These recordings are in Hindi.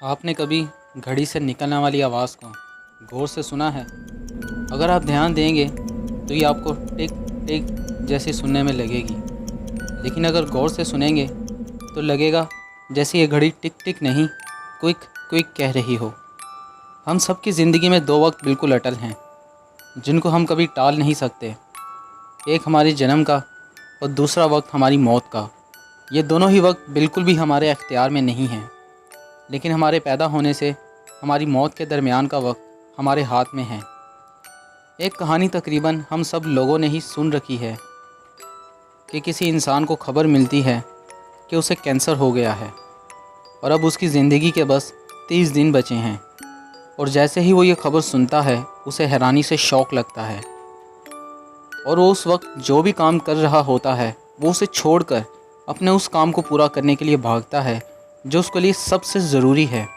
आपने कभी घड़ी से निकलने वाली आवाज़ को गौर से सुना है? अगर आप ध्यान देंगे तो ये आपको टिक टिक जैसी सुनने में लगेगी, लेकिन अगर गौर से सुनेंगे तो लगेगा जैसे ये घड़ी टिक टिक नहीं, क्विक क्विक कह रही हो। हम सब की ज़िंदगी में दो वक्त बिल्कुल अटल हैं, जिनको हम कभी टाल नहीं सकते। एक हमारे जन्म का और दूसरा वक्त हमारी मौत का। ये दोनों ही वक्त बिल्कुल भी हमारे अख्तियार में नहीं हैं, लेकिन हमारे पैदा होने से हमारी मौत के दरमियान का वक्त हमारे हाथ में है। एक कहानी तकरीबन हम सब लोगों ने ही सुन रखी है कि किसी इंसान को खबर मिलती है कि उसे कैंसर हो गया है और अब उसकी ज़िंदगी के बस 30 दिन बचे हैं। और जैसे ही वो ये खबर सुनता है, उसे हैरानी से शौक़ लगता है और वो उस वक्त जो भी काम कर रहा होता है वो उसे छोड़कर अपने उस काम को पूरा करने के लिए भागता है जो उसके लिए सबसे ज़रूरी है।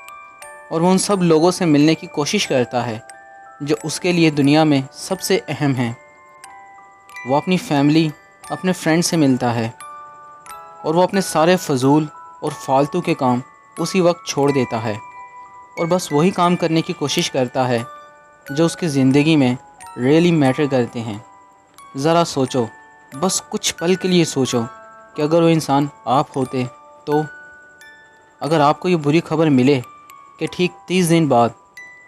और वो उन सब लोगों से मिलने की कोशिश करता है जो उसके लिए दुनिया में सबसे अहम हैं। वो अपनी फैमिली, अपने फ्रेंड से मिलता है और वो अपने सारे फजूल और फालतू के काम उसी वक्त छोड़ देता है और बस वही काम करने की कोशिश करता है जो उसकी ज़िंदगी में रियली मैटर करते हैं। ज़रा सोचो, बस कुछ पल के लिए सोचो कि अगर वो इंसान आप होते तो अगर आपको ये बुरी खबर मिले कि ठीक 30 दिन बाद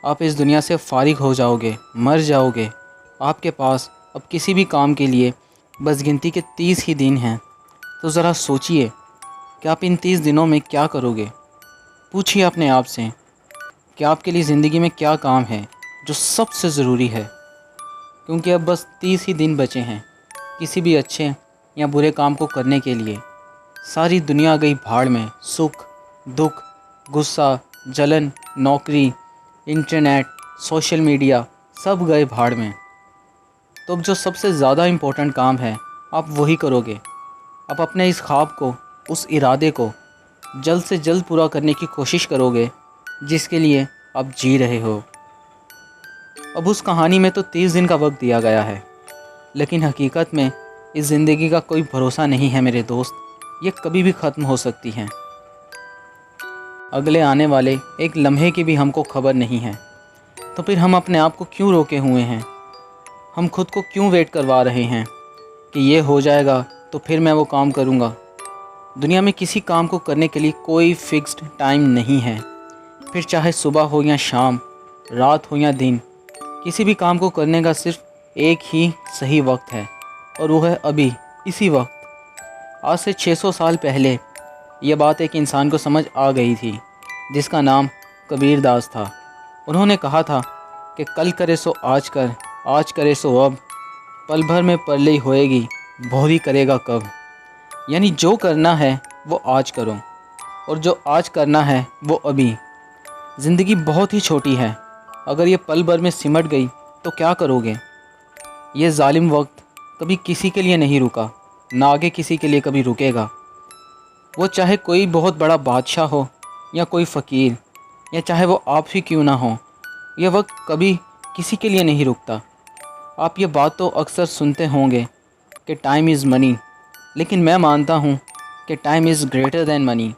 आप इस दुनिया से फारिग हो जाओगे, मर जाओगे, आपके पास अब किसी भी काम के लिए बस गिनती के 30 ही दिन हैं, तो ज़रा सोचिए कि आप इन 30 दिनों में क्या करोगे। पूछिए अपने आप से कि आपके लिए ज़िंदगी में क्या काम है जो सबसे ज़रूरी है, क्योंकि अब बस 30 ही दिन बचे हैं किसी भी अच्छे या बुरे काम को करने के लिए। सारी दुनिया गई भाड़ में। सुख, दुख, गुस्सा, जलन, नौकरी, इंटरनेट, सोशल मीडिया सब गए भाड़ में। तो अब जो सबसे ज़्यादा इम्पोर्टेंट काम है आप वही करोगे। आप अपने इस ख्वाब को, उस इरादे को जल्द से जल्द पूरा करने की कोशिश करोगे जिसके लिए आप जी रहे हो। अब उस कहानी में तो 30 दिन का वक्त दिया गया है, लेकिन हकीकत में इस ज़िंदगी का कोई भरोसा नहीं है मेरे दोस्त। ये कभी भी ख़त्म हो सकती हैं। अगले आने वाले एक लम्हे की भी हमको खबर नहीं है, तो फिर हम अपने आप को क्यों रोके हुए हैं? हम खुद को क्यों वेट करवा रहे हैं कि ये हो जाएगा तो फिर मैं वो काम करूँगा। दुनिया में किसी काम को करने के लिए कोई फिक्स्ड टाइम नहीं है। फिर चाहे सुबह हो या शाम, रात हो या दिन, किसी भी काम को करने का सिर्फ एक ही सही वक्त है और वो है अभी, इसी वक्त। आज से 600 साल पहले ये बात एक इंसान को समझ आ गई थी जिसका नाम कबीर दास था। उन्होंने कहा था कि कल करे सो आज कर, आज करे सो अब, पल भर में परलई होएगी, भौरी करेगा कब। यानी जो करना है वो आज करो और जो आज करना है वो अभी। ज़िंदगी बहुत ही छोटी है, अगर ये पल भर में सिमट गई तो क्या करोगे। ये जालिम वक्त कभी किसी के लिए नहीं रुका, ना आगे किसी के लिए कभी रुकेगा। वो चाहे कोई बहुत बड़ा बादशाह हो या कोई फ़कीर, या चाहे वो आप ही क्यों ना हो, यह वक्त कभी किसी के लिए नहीं रुकता। आप ये बात तो अक्सर सुनते होंगे कि टाइम इज़ मनी, लेकिन मैं मानता हूँ कि time is greater than money,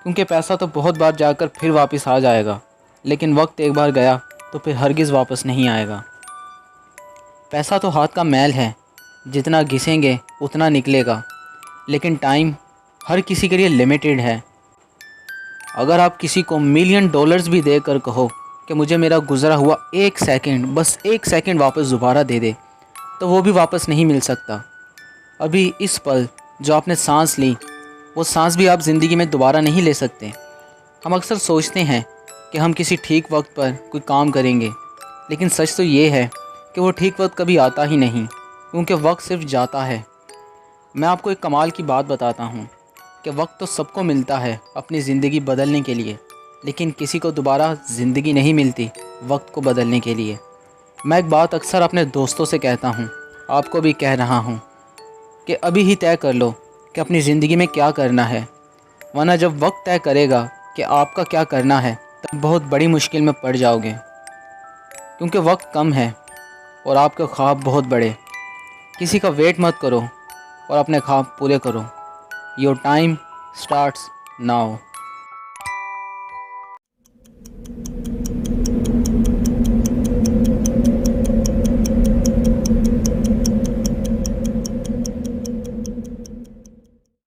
क्योंकि पैसा तो बहुत बार जाकर फिर वापस आ जाएगा, लेकिन वक्त एक बार गया तो फिर हरगिज़ वापस नहीं आएगा। पैसा तो हाथ का मैल है, जितना घिसेंगे उतना निकलेगा, लेकिन टाइम हर किसी के लिए लिमिटेड है। अगर आप किसी को $1,000,000 भी देकर कहो कि मुझे मेरा गुज़रा हुआ एक सेकंड, बस एक सेकंड वापस दोबारा दे दे, तो वो भी वापस नहीं मिल सकता। अभी इस पल जो आपने सांस ली, वो सांस भी आप ज़िंदगी में दोबारा नहीं ले सकते। हम अक्सर सोचते हैं कि हम किसी ठीक वक्त पर कोई काम करेंगे, लेकिन सच तो ये है कि वो ठीक वक्त कभी आता ही नहीं, क्योंकि वक्त सिर्फ जाता है। मैं आपको एक कमाल की बात बताता हूँ कि वक्त तो सबको मिलता है अपनी ज़िंदगी बदलने के लिए, लेकिन किसी को दोबारा ज़िंदगी नहीं मिलती वक्त को बदलने के लिए। मैं एक बात अक्सर अपने दोस्तों से कहता हूँ, आपको भी कह रहा हूँ कि अभी ही तय कर लो कि अपनी ज़िंदगी में क्या करना है, वरना जब वक्त तय करेगा कि आपका क्या करना है तब बहुत बड़ी मुश्किल में पड़ जाओगे, क्योंकि वक्त कम है और आपके ख्वाब बहुत बड़े। किसी का वेट मत करो और अपने ख्वाब पूरे करो। Your time starts now.